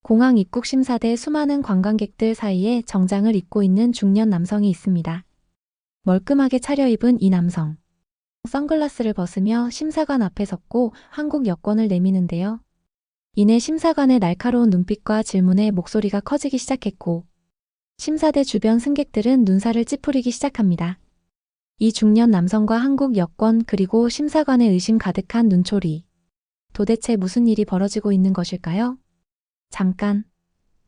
공항 입국 심사대 수많은 관광객들 사이에 정장을 입고 있는 중년 남성이 있습니다. 멀끔하게 차려입은 이 남성. 선글라스를 벗으며 심사관 앞에 섰고 한국 여권을 내미는데요. 이내 심사관의 날카로운 눈빛과 질문에 목소리가 커지기 시작했고 심사대 주변 승객들은 눈살을 찌푸리기 시작합니다. 이 중년 남성과 한국 여권 그리고 심사관의 의심 가득한 눈초리. 도대체 무슨 일이 벌어지고 있는 것일까요? 잠깐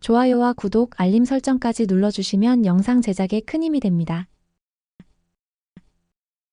좋아요와 구독, 알림 설정까지 눌러주시면 영상 제작에 큰 힘이 됩니다.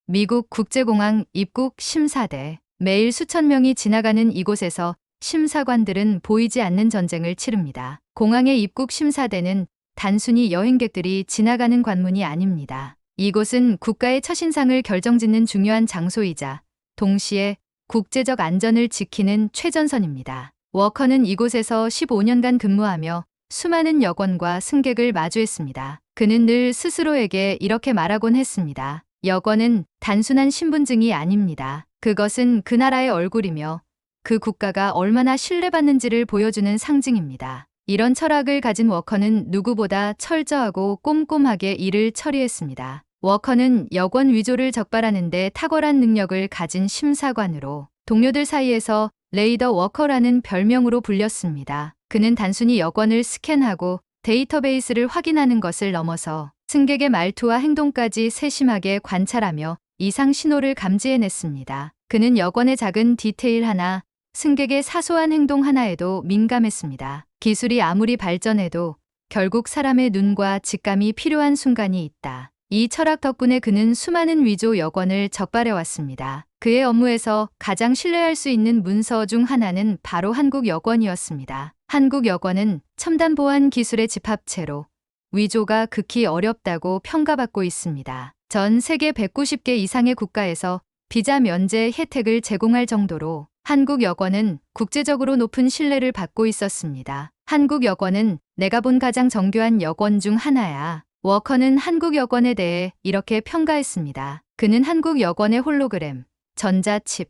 미국 국제공항 입국 심사대. 매일 수천 명이 지나가는 이곳에서 심사관들은 보이지 않는 전쟁을 치릅니다. 공항의 입국 심사대는 단순히 여행객들이 지나가는 관문이 아닙니다. 이곳은 국가의 첫인상을 결정짓는 중요한 장소이자 동시에 국제적 안전을 지키는 최전선입니다. 워커는 이곳에서 15년간 근무하며 수많은 여권과 승객을 마주했습니다. 그는 늘 스스로에게 이렇게 말하곤 했습니다. 여권은 단순한 신분증이 아닙니다. 그것은 그 나라의 얼굴이며 그 국가가 얼마나 신뢰받는지를 보여주는 상징입니다. 이런 철학을 가진 워커는 누구보다 철저하고 꼼꼼하게 일을 처리했습니다. 워커는 여권 위조를 적발하는 데 탁월한 능력을 가진 심사관으로 동료들 사이에서 레이더 워커라는 별명으로 불렸습니다. 그는 단순히 여권을 스캔하고 데이터베이스를 확인하는 것을 넘어서 승객의 말투와 행동까지 세심하게 관찰하며 이상 신호를 감지해냈습니다. 그는 여권의 작은 디테일 하나, 승객의 사소한 행동 하나에도 민감했습니다. 기술이 아무리 발전해도 결국 사람의 눈과 직감이 필요한 순간이 있다. 이 철학 덕분에 그는 수많은 위조 여권을 적발해왔습니다. 그의 업무에서 가장 신뢰할 수 있는 문서 중 하나는 바로 한국 여권이었습니다. 한국 여권은 첨단 보안 기술의 집합체로 위조가 극히 어렵다고 평가받고 있습니다. 전 세계 190개 이상의 국가에서 비자 면제 혜택을 제공할 정도로 한국 여권은 국제적으로 높은 신뢰를 받고 있었습니다. 한국 여권은 내가 본 가장 정교한 여권 중 하나야. 워커는 한국 여권에 대해 이렇게 평가했습니다. 그는 한국 여권의 홀로그램, 전자칩,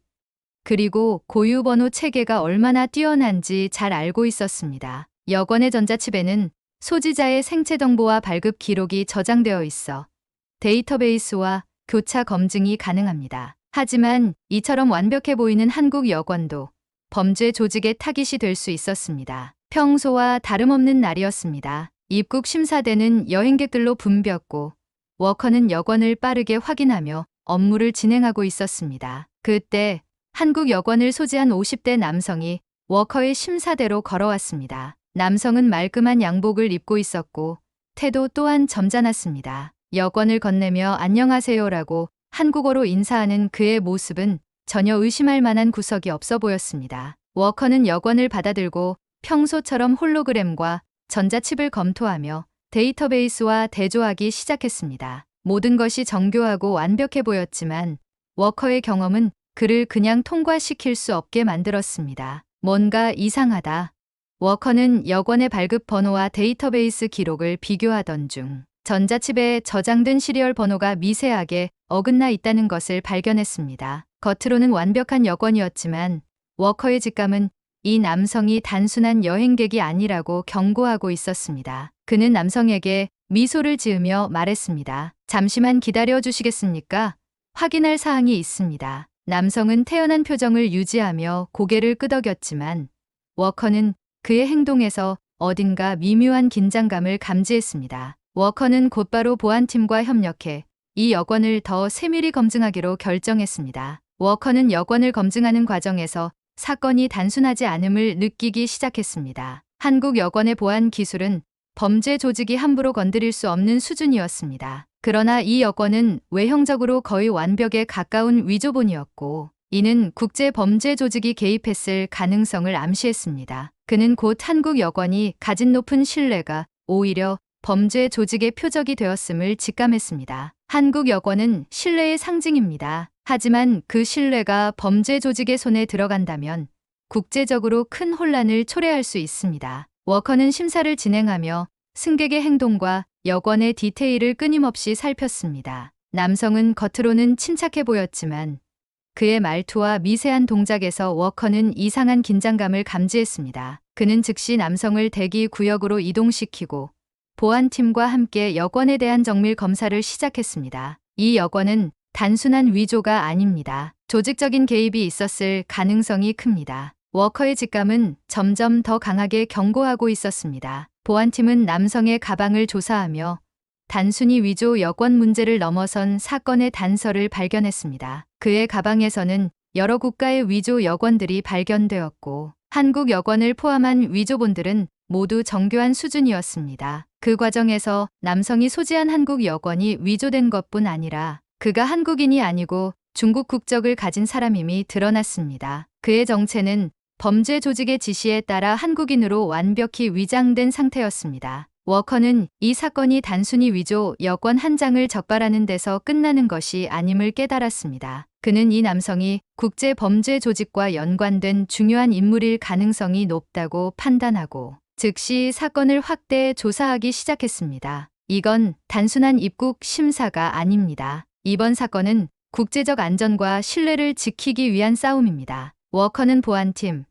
그리고 고유번호 체계가 얼마나 뛰어난지 잘 알고 있었습니다. 여권의 전자칩에는 소지자의 생체 정보와 발급 기록이 저장되어 있어 데이터베이스와 교차 검증이 가능합니다. 하지만 이처럼 완벽해 보이는 한국 여권도 범죄 조직의 타깃이 될 수 있었습니다. 평소와 다름없는 날이었습니다. 입국 심사대는 여행객들로 붐볐고 워커는 여권을 빠르게 확인하며 업무를 진행하고 있었습니다. 그때 한국 여권을 소지한 50대 남성이 워커의 심사대로 걸어왔습니다. 남성은 말끔한 양복을 입고 있었고 태도 또한 점잖았습니다. 여권을 건네며 안녕하세요라고 한국어로 인사하는 그의 모습은 전혀 의심할 만한 구석이 없어 보였습니다. 워커는 여권을 받아들고 평소처럼 홀로그램과 전자칩을 검토하며 데이터베이스와 대조하기 시작했습니다. 모든 것이 정교하고 완벽해 보였지만 워커의 경험은 그를 그냥 통과시킬 수 없게 만들었습니다. 뭔가 이상하다. 워커는 여권의 발급 번호와 데이터베이스 기록을 비교하던 중 전자칩에 저장된 시리얼 번호가 미세하게 어긋나 있다는 것을 발견했습니다. 겉으로는 완벽한 여권이었지만 워커의 직감은 이 남성이 단순한 여행객이 아니라고 경고하고 있었습니다. 그는 남성에게 미소를 지으며 말했습니다. 잠시만 기다려 주시겠습니까? 확인할 사항이 있습니다. 남성은 태연한 표정을 유지하며 고개를 끄덕였지만 워커는 그의 행동에서 어딘가 미묘한 긴장감을 감지했습니다. 워커는 곧바로 보안팀과 협력해 이 여권을 더 세밀히 검증하기로 결정했습니다. 워커는 여권을 검증하는 과정에서 사건이 단순하지 않음을 느끼기 시작했습니다. 한국 여권의 보안 기술은 범죄 조직이 함부로 건드릴 수 없는 수준이었습니다. 그러나 이 여권은 외형적으로 거의 완벽에 가까운 위조본이었고 이는 국제 범죄 조직이 개입했을 가능성을 암시했습니다. 그는 곧 한국 여권이 가진 높은 신뢰가 오히려 범죄 조직의 표적이 되었음을 직감했습니다. 한국 여권은 신뢰의 상징입니다. 하지만 그 신뢰가 범죄 조직의 손에 들어간다면 국제적으로 큰 혼란을 초래할 수 있습니다. 워커는 심사를 진행하며 승객의 행동과 여권의 디테일을 끊임없이 살폈습니다. 남성은 겉으로는 침착해 보였지만 그의 말투와 미세한 동작에서 워커는 이상한 긴장감을 감지했습니다. 그는 즉시 남성을 대기 구역으로 이동시키고 보안팀과 함께 여권에 대한 정밀 검사를 시작했습니다. 이 여권은 단순한 위조가 아닙니다. 조직적인 개입이 있었을 가능성이 큽니다. 워커의 직감은 점점 더 강하게 경고하고 있었습니다. 보안팀은 남성의 가방을 조사하며 단순히 위조 여권 문제를 넘어선 사건의 단서를 발견했습니다. 그의 가방에서는 여러 국가의 위조 여권들이 발견되었고 한국 여권을 포함한 위조본들은 모두 정교한 수준이었습니다. 그 과정에서 남성이 소지한 한국 여권이 위조된 것뿐 아니라 그가 한국인이 아니고 중국 국적을 가진 사람임이 드러났습니다. 그의 정체는 범죄 조직의 지시에 따라 한국인으로 완벽히 위장된 상태였습니다. 워커는 이 사건이 단순히 위조 여권 한 장을 적발하는 데서 끝나는 것이 아님을 깨달았습니다. 그는 이 남성이 국제 범죄 조직과 연관된 중요한 인물일 가능성이 높다고 판단하고 즉시 사건을 확대 조사하기 시작했습니다. 이건 단순한 입국 심사가 아닙니다. 이번 사건은 국제적 안전과 신뢰를 지키기 위한 싸움입니다. 워커는 보안팀,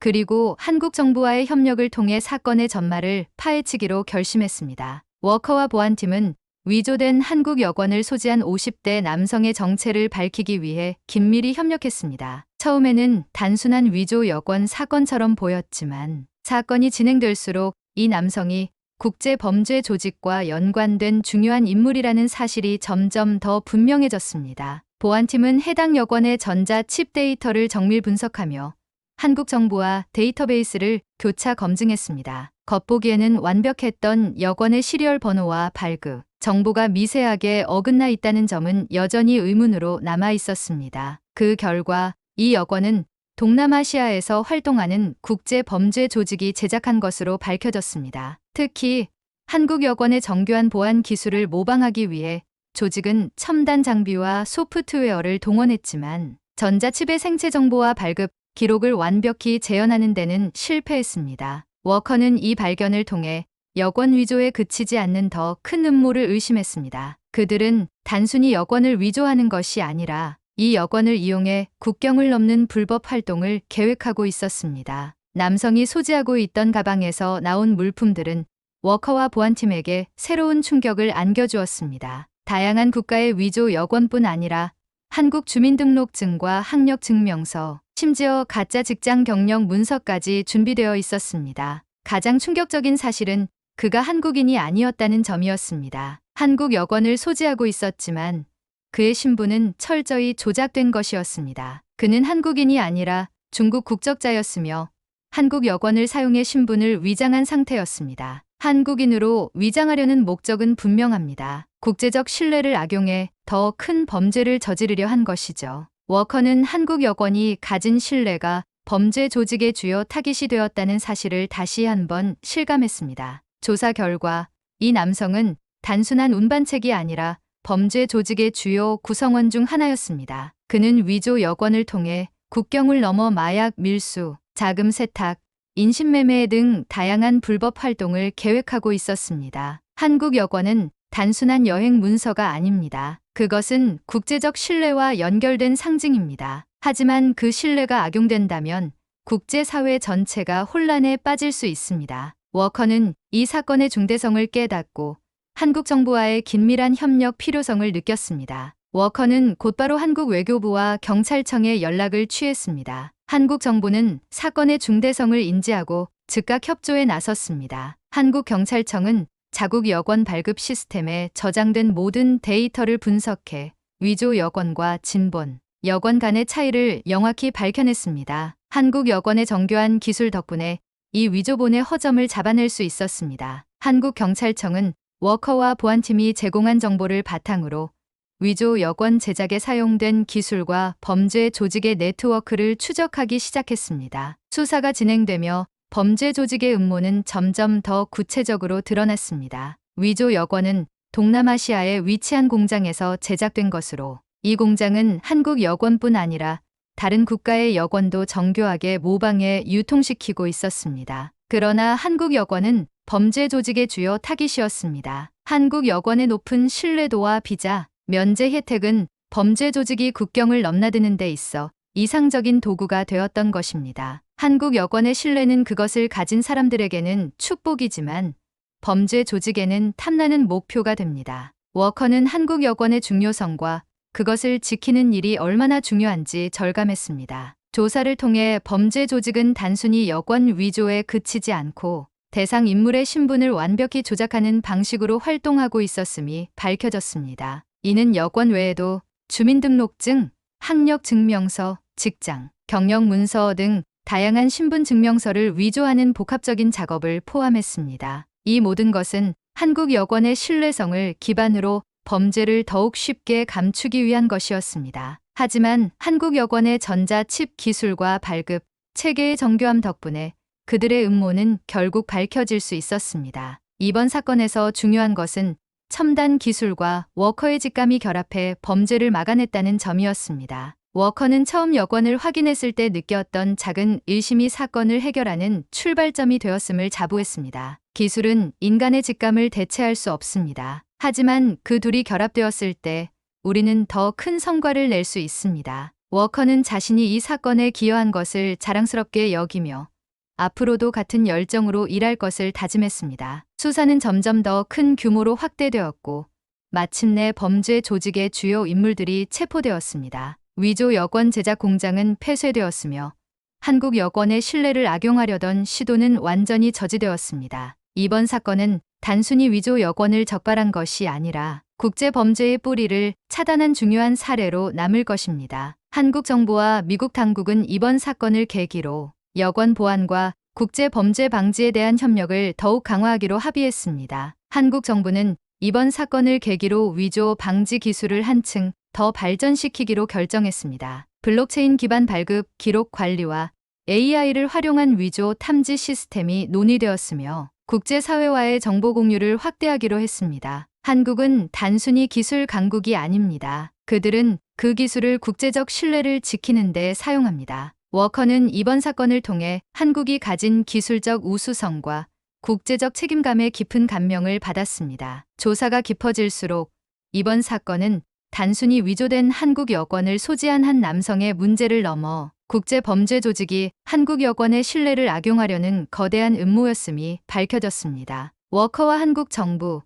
그리고 한국 정부와의 협력을 통해 사건의 전말을 파헤치기로 결심했습니다. 워커와 보안팀은 위조된 한국 여권을 소지한 50대 남성의 정체를 밝히기 위해 긴밀히 협력했습니다. 처음에는 단순한 위조 여권 사건처럼 보였지만 사건이 진행될수록 이 남성이 국제 범죄 조직과 연관된 중요한 인물이라는 사실이 점점 더 분명해졌습니다. 보안팀은 해당 여권의 전자 칩 데이터를 정밀 분석하며 한국 정부와 데이터베이스를 교차 검증했습니다. 겉보기에는 완벽했던 여권의 시리얼 번호와 발급, 정보가 미세하게 어긋나 있다는 점은 여전히 의문으로 남아 있었습니다. 그 결과 이 여권은 동남아시아에서 활동하는 국제 범죄 조직이 제작한 것으로 밝혀졌습니다. 특히 한국 여권의 정교한 보안 기술을 모방하기 위해 조직은 첨단 장비와 소프트웨어를 동원했지만 전자칩의 생체 정보와 발급, 기록을 완벽히 재현하는 데는 실패했습니다. 워커는 이 발견을 통해 여권 위조에 그치지 않는 더 큰 음모를 의심했습니다. 그들은 단순히 여권을 위조하는 것이 아니라 이 여권을 이용해 국경을 넘는 불법 활동을 계획하고 있었습니다. 남성이 소지하고 있던 가방에서 나온 물품들은 워커와 보안팀에게 새로운 충격을 안겨주었습니다. 다양한 국가의 위조 여권뿐 아니라 한국 주민등록증과 학력증명서, 심지어 가짜 직장 경력 문서까지 준비되어 있었습니다. 가장 충격적인 사실은 그가 한국인이 아니었다는 점이었습니다. 한국 여권을 소지하고 있었지만 그의 신분은 철저히 조작된 것이었습니다. 그는 한국인이 아니라 중국 국적자였으며 한국 여권을 사용해 신분을 위장한 상태였습니다. 한국인으로 위장하려는 목적은 분명합니다. 국제적 신뢰를 악용해 더 큰 범죄를 저지르려 한 것이죠. 워커는 한국 여권이 가진 신뢰가 범죄 조직의 주요 타깃이 되었다는 사실을 다시 한번 실감했습니다. 조사 결과 이 남성은 단순한 운반책이 아니라 범죄 조직의 주요 구성원 중 하나였습니다. 그는 위조 여권을 통해 국경을 넘어 마약 밀수, 자금 세탁, 인신매매 등 다양한 불법 활동을 계획하고 있었습니다. 한국 여권은 단순한 여행 문서가 아닙니다. 그것은 국제적 신뢰와 연결된 상징입니다. 하지만 그 신뢰가 악용된다면 국제사회 전체가 혼란에 빠질 수 있습니다. 워커는 이 사건의 중대성을 깨닫고 한국 정부와의 긴밀한 협력 필요성을 느꼈습니다. 워커는 곧바로 한국 외교부와 경찰청에 연락을 취했습니다. 한국 정부는 사건의 중대성을 인지하고 즉각 협조에 나섰습니다. 한국 경찰청은 자국 여권 발급 시스템에 저장된 모든 데이터를 분석해 위조 여권과 진본 여권 간의 차이를 명확히 밝혀냈습니다. 한국 여권의 정교한 기술 덕분에 이 위조본의 허점을 잡아낼 수 있었습니다. 한국 경찰청은 워커와 보안팀이 제공한 정보를 바탕으로 위조 여권 제작에 사용된 기술과 범죄 조직의 네트워크를 추적하기 시작했습니다. 수사가 진행되며 범죄 조직의 음모는 점점 더 구체적으로 드러났습니다. 위조 여권은 동남아시아에 위치한 공장에서 제작된 것으로 이 공장은 한국 여권뿐 아니라 다른 국가의 여권도 정교하게 모방해 유통시키고 있었습니다. 그러나 한국 여권은 범죄 조직의 주요 타깃이었습니다. 한국 여권의 높은 신뢰도와 비자, 면제 혜택은 범죄 조직이 국경을 넘나드는 데 있어 이상적인 도구가 되었던 것입니다. 한국 여권의 신뢰는 그것을 가진 사람들에게는 축복이지만 범죄 조직에는 탐나는 목표가 됩니다. 워커는 한국 여권의 중요성과 그것을 지키는 일이 얼마나 중요한지 절감했습니다. 조사를 통해 범죄 조직은 단순히 여권 위조에 그치지 않고 대상 인물의 신분을 완벽히 조작하는 방식으로 활동하고 있었음이 밝혀졌습니다. 이는 여권 외에도 주민등록증, 학력증명서, 직장, 경력문서 등 다양한 신분증명서를 위조하는 복합적인 작업을 포함했습니다. 이 모든 것은 한국 여권의 신뢰성을 기반으로 범죄를 더욱 쉽게 감추기 위한 것이었습니다. 하지만 한국 여권의 전자칩 기술과 발급, 체계의 정교함 덕분에 그들의 음모는 결국 밝혀질 수 있었습니다. 이번 사건에서 중요한 것은 첨단 기술과 워커의 직감이 결합해 범죄를 막아냈다는 점이었습니다. 워커는 처음 여권을 확인했을 때 느꼈던 작은 의심이 사건을 해결하는 출발점이 되었음을 자부했습니다. 기술은 인간의 직감을 대체할 수 없습니다. 하지만 그 둘이 결합되었을 때 우리는 더 큰 성과를 낼 수 있습니다. 워커는 자신이 이 사건에 기여한 것을 자랑스럽게 여기며 앞으로도 같은 열정으로 일할 것을 다짐했습니다. 수사는 점점 더 큰 규모로 확대되었고 마침내 범죄 조직의 주요 인물들이 체포되었습니다. 위조 여권 제작 공장은 폐쇄되었으며 한국 여권의 신뢰를 악용하려던 시도는 완전히 저지되었습니다. 이번 사건은 단순히 위조 여권을 적발한 것이 아니라 국제 범죄의 뿌리를 차단한 중요한 사례로 남을 것입니다. 한국 정부와 미국 당국은 이번 사건을 계기로 여권 보안과 국제 범죄 방지에 대한 협력을 더욱 강화하기로 합의했습니다. 한국 정부는 이번 사건을 계기로 위조 방지 기술을 한층 더 발전시키기로 결정했습니다. 블록체인 기반 발급, 기록 관리와 AI를 활용한 위조 탐지 시스템이 논의되었으며 국제사회와의 정보 공유를 확대하기로 했습니다. 한국은 단순히 기술 강국이 아닙니다. 그들은 그 기술을 국제적 신뢰를 지키는 데 사용합니다. 워커는 이번 사건을 통해 한국이 가진 기술적 우수성과 국제적 책임감에 깊은 감명을 받았습니다. 조사가 깊어질수록 이번 사건은 단순히 위조된 한국 여권을 소지한 한 남성의 문제를 넘어 국제 범죄 조직이 한국 여권의 신뢰를 악용하려는 거대한 음모였음이 밝혀졌습니다. 워커와 한국 정부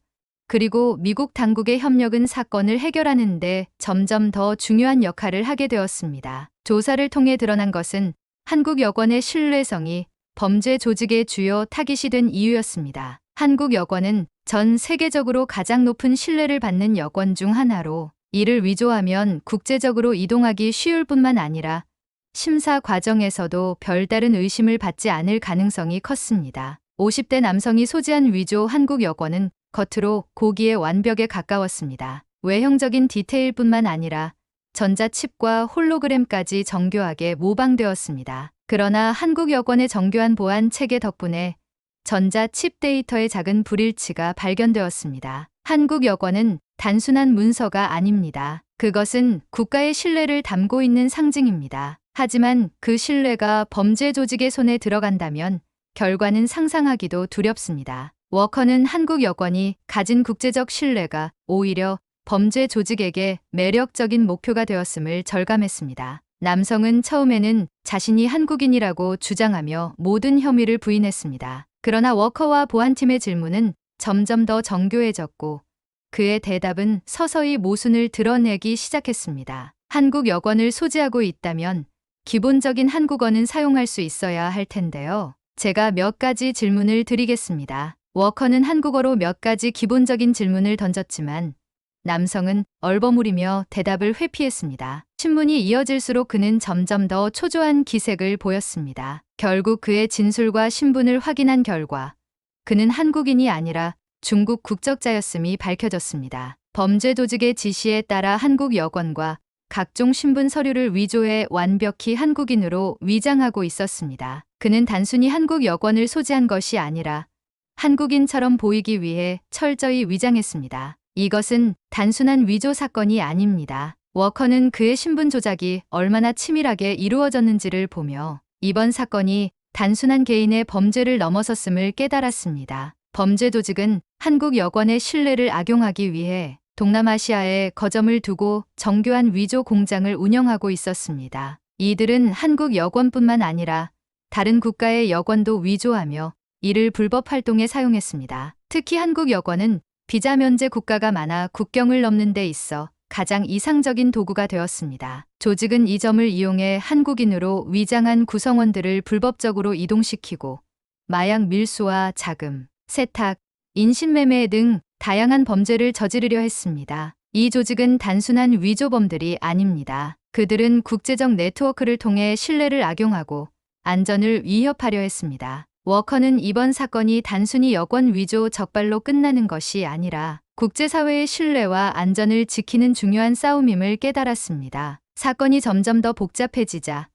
그리고 미국 당국의 협력은 사건을 해결하는 데 점점 더 중요한 역할을 하게 되었습니다. 조사를 통해 드러난 것은 한국 여권의 신뢰성이 범죄 조직의 주요 타깃이 된 이유였습니다. 한국 여권은 전 세계적으로 가장 높은 신뢰를 받는 여권 중 하나로 이를 위조하면 국제적으로 이동하기 쉬울 뿐만 아니라 심사 과정에서도 별다른 의심을 받지 않을 가능성이 컸습니다. 50대 남성이 소지한 위조 한국 여권은 겉으로 고기의 완벽에 가까웠습니다. 외형적인 디테일뿐만 아니라 전자칩과 홀로그램까지 정교하게 모방되었습니다. 그러나 한국 여권의 정교한 보안 체계 덕분에 전자칩 데이터의 작은 불일치가 발견되었습니다. 한국 여권은 단순한 문서가 아닙니다. 그것은 국가의 신뢰를 담고 있는 상징입니다. 하지만 그 신뢰가 범죄 조직의 손에 들어간다면 결과는 상상하기도 두렵습니다. 워커는 한국 여권이 가진 국제적 신뢰가 오히려 범죄 조직에게 매력적인 목표가 되었음을 절감했습니다. 남성은 처음에는 자신이 한국인이라고 주장하며 모든 혐의를 부인했습니다. 그러나 워커와 보안팀의 질문은 점점 더 정교해졌고 그의 대답은 서서히 모순을 드러내기 시작했습니다. 한국 여권을 소지하고 있다면 기본적인 한국어는 사용할 수 있어야 할 텐데요. 제가 몇 가지 질문을 드리겠습니다. 워커는 한국어로 몇 가지 기본적인 질문을 던졌지만 남성은 얼버무리며 대답을 회피했습니다. 신문이 이어질수록 그는 점점 더 초조한 기색을 보였습니다. 결국 그의 진술과 신분을 확인한 결과 그는 한국인이 아니라 중국 국적자였음이 밝혀졌습니다. 범죄 조직의 지시에 따라 한국 여권과 각종 신분 서류를 위조해 완벽히 한국인으로 위장하고 있었습니다. 그는 단순히 한국 여권을 소지한 것이 아니라 한국인처럼 보이기 위해 철저히 위장했습니다. 이것은 단순한 위조 사건이 아닙니다. 워커는 그의 신분 조작이 얼마나 치밀하게 이루어졌는지를 보며 이번 사건이 단순한 개인의 범죄를 넘어섰음을 깨달았습니다. 범죄 조직은 한국 여권의 신뢰를 악용하기 위해 동남아시아에 거점을 두고 정교한 위조 공장을 운영하고 있었습니다. 이들은 한국 여권뿐만 아니라 다른 국가의 여권도 위조하며 이를 불법 활동에 사용했습니다. 특히 한국 여권은 비자 면제 국가가 많아 국경을 넘는 데 있어 가장 이상적인 도구가 되었습니다. 조직은 이 점을 이용해 한국인으로 위장한 구성원들을 불법적으로 이동시키고 마약 밀수와 자금, 세탁, 인신매매 등 다양한 범죄를 저지르려 했습니다. 이 조직은 단순한 위조범들이 아닙니다. 그들은 국제적 네트워크를 통해 신뢰를 악용하고 안전을 위협하려 했습니다. 워커는 이번 사건이 단순히 여권 위조 적발로 끝나는 것이 아니라 국제사회의 신뢰와 안전을 지키는 중요한 싸움임을 깨달았습니다. 사건이 점점 더 복잡해지자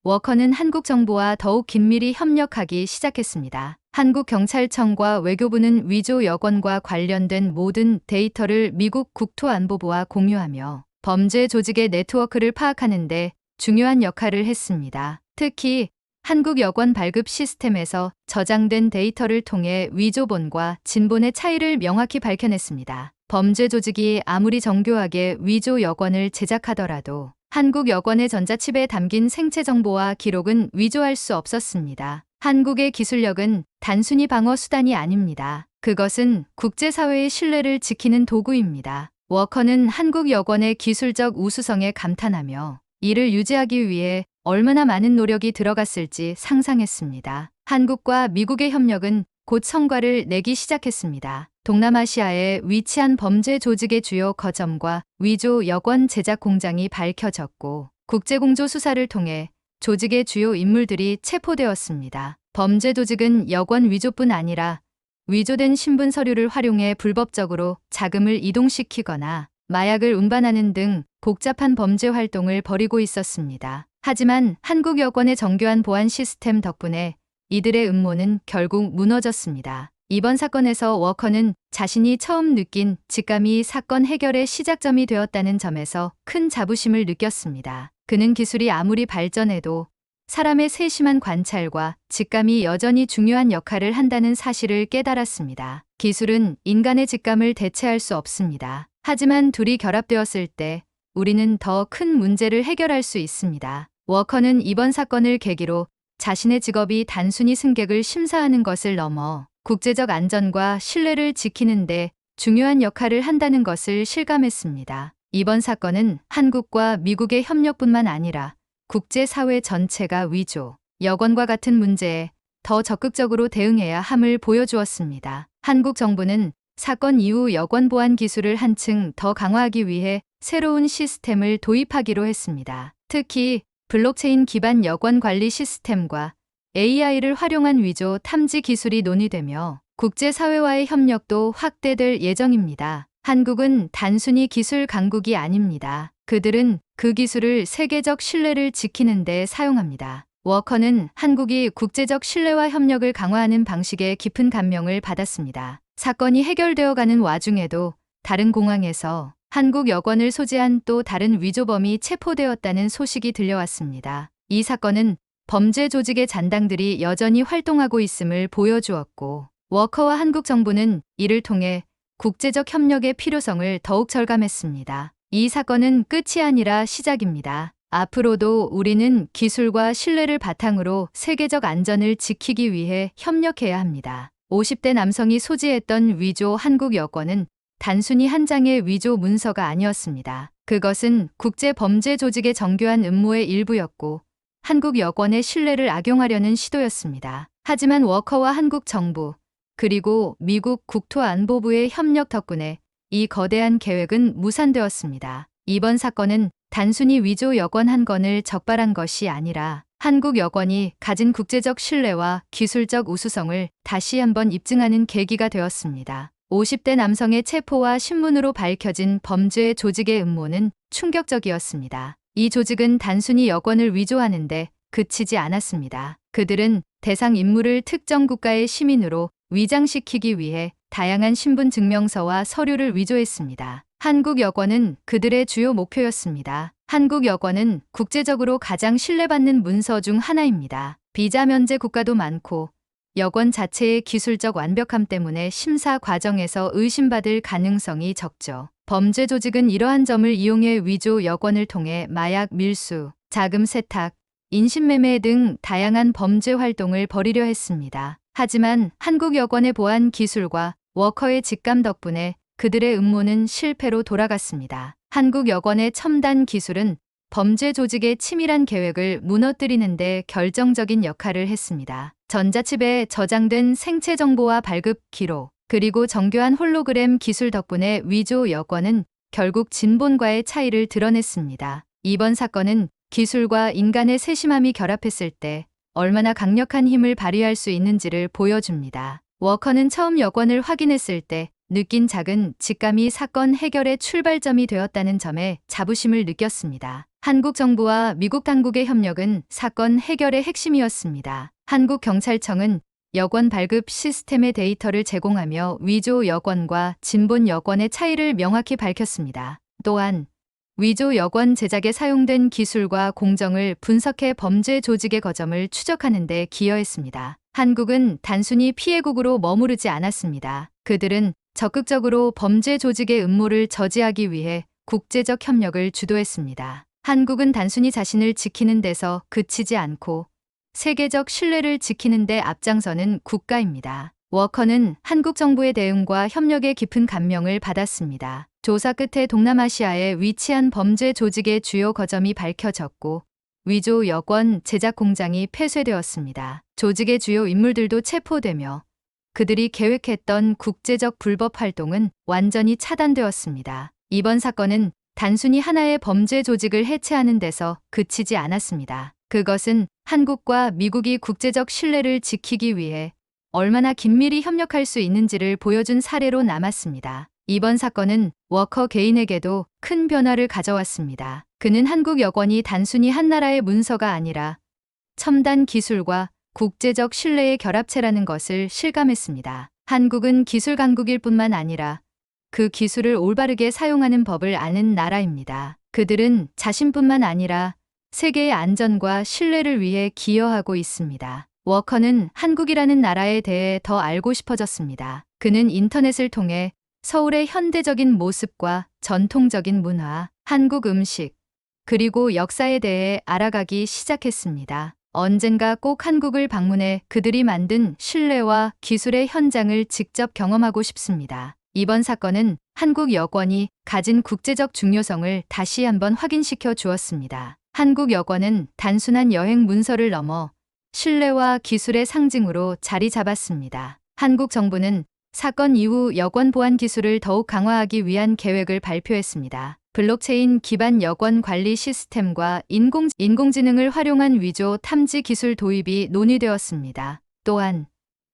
워커는 한국 정부와 더욱 긴밀히 협력하기 시작했습니다. 한국 경찰청과 외교부는 위조 여권과 관련된 모든 데이터를 미국 국토안보부와 공유하며 범죄 조직의 네트워크를 파악하는 데 중요한 역할을 했습니다. 특히 한국 여권 발급 시스템에서 저장된 데이터를 통해 위조본과 진본의 차이를 명확히 밝혀냈습니다. 범죄 조직이 아무리 정교하게 위조 여권을 제작하더라도 한국 여권의 전자칩에 담긴 생체 정보와 기록은 위조할 수 없었습니다. 한국의 기술력은 단순히 방어 수단이 아닙니다. 그것은 국제사회의 신뢰를 지키는 도구입니다. 워커는 한국 여권의 기술적 우수성에 감탄하며 이를 유지하기 위해 얼마나 많은 노력이 들어갔을지 상상했습니다. 한국과 미국의 협력은 곧 성과를 내기 시작했습니다. 동남아시아에 위치한 범죄 조직의 주요 거점과 위조 여권 제작 공장이 밝혀졌고 국제공조 수사를 통해 조직의 주요 인물들이 체포되었습니다. 범죄 조직은 여권 위조뿐 아니라 위조된 신분 서류를 활용해 불법적으로 자금을 이동시키거나 마약을 운반하는 등 복잡한 범죄 활동을 벌이고 있었습니다. 하지만 한국 여권의 정교한 보안 시스템 덕분에 이들의 음모는 결국 무너졌습니다. 이번 사건에서 워커는 자신이 처음 느낀 직감이 사건 해결의 시작점이 되었다는 점에서 큰 자부심을 느꼈습니다. 그는 기술이 아무리 발전해도 사람의 세심한 관찰과 직감이 여전히 중요한 역할을 한다는 사실을 깨달았습니다. 기술은 인간의 직감을 대체할 수 없습니다. 하지만 둘이 결합되었을 때 우리는 더 큰 문제를 해결할 수 있습니다. 워커는 이번 사건을 계기로 자신의 직업이 단순히 승객을 심사하는 것을 넘어 국제적 안전과 신뢰를 지키는 데 중요한 역할을 한다는 것을 실감했습니다. 이번 사건은 한국과 미국의 협력뿐만 아니라 국제사회 전체가 위조, 여권과 같은 문제에 더 적극적으로 대응해야 함을 보여주었습니다. 한국 정부는 사건 이후 여권 보안 기술을 한층 더 강화하기 위해 새로운 시스템을 도입하기로 했습니다. 특히 블록체인 기반 여권 관리 시스템과 AI를 활용한 위조 탐지 기술이 논의되며 국제사회와의 협력도 확대될 예정입니다. 한국은 단순히 기술 강국이 아닙니다. 그들은 그 기술을 세계적 신뢰를 지키는 데 사용합니다. 워커는 한국이 국제적 신뢰와 협력을 강화하는 방식에 깊은 감명을 받았습니다. 사건이 해결되어 가는 와중에도 다른 공항에서 한국 여권을 소지한 또 다른 위조범이 체포되었다는 소식이 들려왔습니다. 이 사건은 범죄 조직의 잔당들이 여전히 활동하고 있음을 보여주었고 워커와 한국 정부는 이를 통해 국제적 협력의 필요성을 더욱 절감했습니다. 이 사건은 끝이 아니라 시작입니다. 앞으로도 우리는 기술과 신뢰를 바탕으로 세계적 안전을 지키기 위해 협력해야 합니다. 50대 남성이 소지했던 위조 한국 여권은 단순히 한 장의 위조 문서가 아니었습니다. 그것은 국제 범죄 조직의 정교한 음모의 일부였고 한국 여권의 신뢰를 악용하려는 시도였습니다. 하지만 워커와 한국 정부 그리고 미국 국토안보부의 협력 덕분에 이 거대한 계획은 무산되었습니다. 이번 사건은 단순히 위조 여권 한 건을 적발한 것이 아니라 한국 여권이 가진 국제적 신뢰와 기술적 우수성을 다시 한번 입증하는 계기가 되었습니다. 50대 남성의 체포와 신문으로 밝혀진 범죄 조직의 음모는 충격적이었습니다. 이 조직은 단순히 여권을 위조하는데 그치지 않았습니다. 그들은 대상 인물을 특정 국가의 시민으로 위장시키기 위해 다양한 신분 증명서와 서류를 위조했습니다. 한국 여권은 그들의 주요 목표였습니다. 한국 여권은 국제적으로 가장 신뢰받는 문서 중 하나입니다. 비자 면제 국가도 많고 여권 자체의 기술적 완벽함 때문에 심사 과정에서 의심받을 가능성이 적죠. 범죄 조직은 이러한 점을 이용해 위조 여권을 통해 마약 밀수, 자금 세탁, 인신매매 등 다양한 범죄 활동을 벌이려 했습니다. 하지만 한국 여권의 보안 기술과 워커의 직감 덕분에 그들의 음모는 실패로 돌아갔습니다. 한국 여권의 첨단 기술은 범죄 조직의 치밀한 계획을 무너뜨리는 데 결정적인 역할을 했습니다. 전자칩에 저장된 생체 정보와 발급 기록, 그리고 정교한 홀로그램 기술 덕분에 위조 여권은 결국 진본과의 차이를 드러냈습니다. 이번 사건은 기술과 인간의 세심함이 결합했을 때 얼마나 강력한 힘을 발휘할 수 있는지를 보여줍니다. 워커는 처음 여권을 확인했을 때 느낀 작은 직감이 사건 해결의 출발점이 되었다는 점에 자부심을 느꼈습니다. 한국 정부와 미국 당국의 협력은 사건 해결의 핵심이었습니다. 한국 경찰청은 여권 발급 시스템의 데이터를 제공하며 위조 여권과 진본 여권의 차이를 명확히 밝혔습니다. 또한 위조 여권 제작에 사용된 기술과 공정을 분석해 범죄 조직의 거점을 추적하는 데 기여했습니다. 한국은 단순히 피해국으로 머무르지 않았습니다. 그들은 적극적으로 범죄 조직의 음모를 저지하기 위해 국제적 협력을 주도했습니다. 한국은 단순히 자신을 지키는 데서 그치지 않고 세계적 신뢰를 지키는 데 앞장서는 국가입니다. 워커는 한국 정부의 대응과 협력에 깊은 감명을 받았습니다. 조사 끝에 동남아시아에 위치한 범죄 조직의 주요 거점이 밝혀졌고 위조 여권 제작 공장이 폐쇄되었습니다. 조직의 주요 인물들도 체포되며 그들이 계획했던 국제적 불법 활동은 완전히 차단되었습니다. 이번 사건은 단순히 하나의 범죄 조직을 해체하는 데서 그치지 않았습니다. 그것은 한국과 미국이 국제적 신뢰를 지키기 위해 얼마나 긴밀히 협력할 수 있는지를 보여준 사례로 남았습니다. 이번 사건은 워커 개인에게도 큰 변화를 가져왔습니다. 그는 한국 여권이 단순히 한 나라의 문서가 아니라 첨단 기술과 국제적 신뢰의 결합체라는 것을 실감했습니다. 한국은 기술 강국일 뿐만 아니라 그 기술을 올바르게 사용하는 법을 아는 나라입니다. 그들은 자신뿐만 아니라 세계의 안전과 신뢰를 위해 기여하고 있습니다. 워커는 한국이라는 나라에 대해 더 알고 싶어졌습니다. 그는 인터넷을 통해 서울의 현대적인 모습과 전통적인 문화, 한국 음식, 그리고 역사에 대해 알아가기 시작했습니다. 언젠가 꼭 한국을 방문해 그들이 만든 신뢰와 기술의 현장을 직접 경험하고 싶습니다. 이번 사건은 한국 여권이 가진 국제적 중요성을 다시 한번 확인시켜 주었습니다. 한국 여권은 단순한 여행 문서를 넘어 신뢰와 기술의 상징으로 자리 잡았습니다. 한국 정부는 사건 이후 여권 보안 기술을 더욱 강화하기 위한 계획을 발표했습니다. 블록체인 기반 여권 관리 시스템과 인공지능을 활용한 위조 탐지 기술 도입이 논의되었습니다. 또한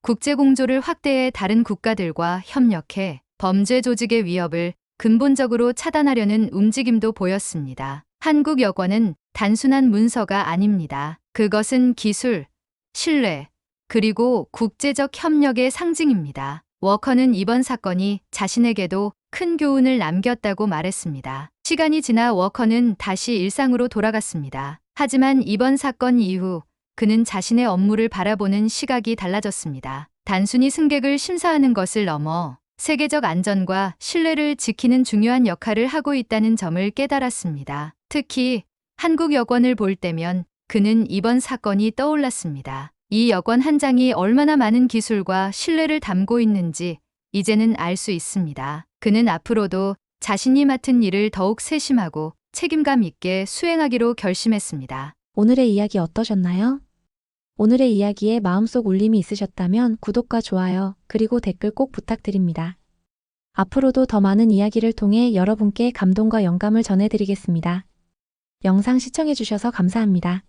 국제 공조를 확대해 다른 국가들과 협력해 범죄 조직의 위협을 근본적으로 차단하려는 움직임도 보였습니다. 한국 여권은 단순한 문서가 아닙니다. 그것은 기술, 신뢰, 그리고 국제적 협력의 상징입니다. 워커는 이번 사건이 자신에게도 큰 교훈을 남겼다고 말했습니다. 시간이 지나 워커는 다시 일상으로 돌아갔습니다. 하지만 이번 사건 이후 그는 자신의 업무를 바라보는 시각이 달라졌습니다. 단순히 승객을 심사하는 것을 넘어 세계적 안전과 신뢰를 지키는 중요한 역할을 하고 있다는 점을 깨달았습니다. 특히 한국 여권을 볼 때면 그는 이번 사건이 떠올랐습니다. 이 여권 한 장이 얼마나 많은 기술과 신뢰를 담고 있는지 이제는 알 수 있습니다. 그는 앞으로도 자신이 맡은 일을 더욱 세심하고 책임감 있게 수행하기로 결심했습니다. 오늘의 이야기 어떠셨나요? 오늘의 이야기에 마음속 울림이 있으셨다면 구독과 좋아요, 그리고 댓글 꼭 부탁드립니다. 앞으로도 더 많은 이야기를 통해 여러분께 감동과 영감을 전해드리겠습니다. 영상 시청해주셔서 감사합니다.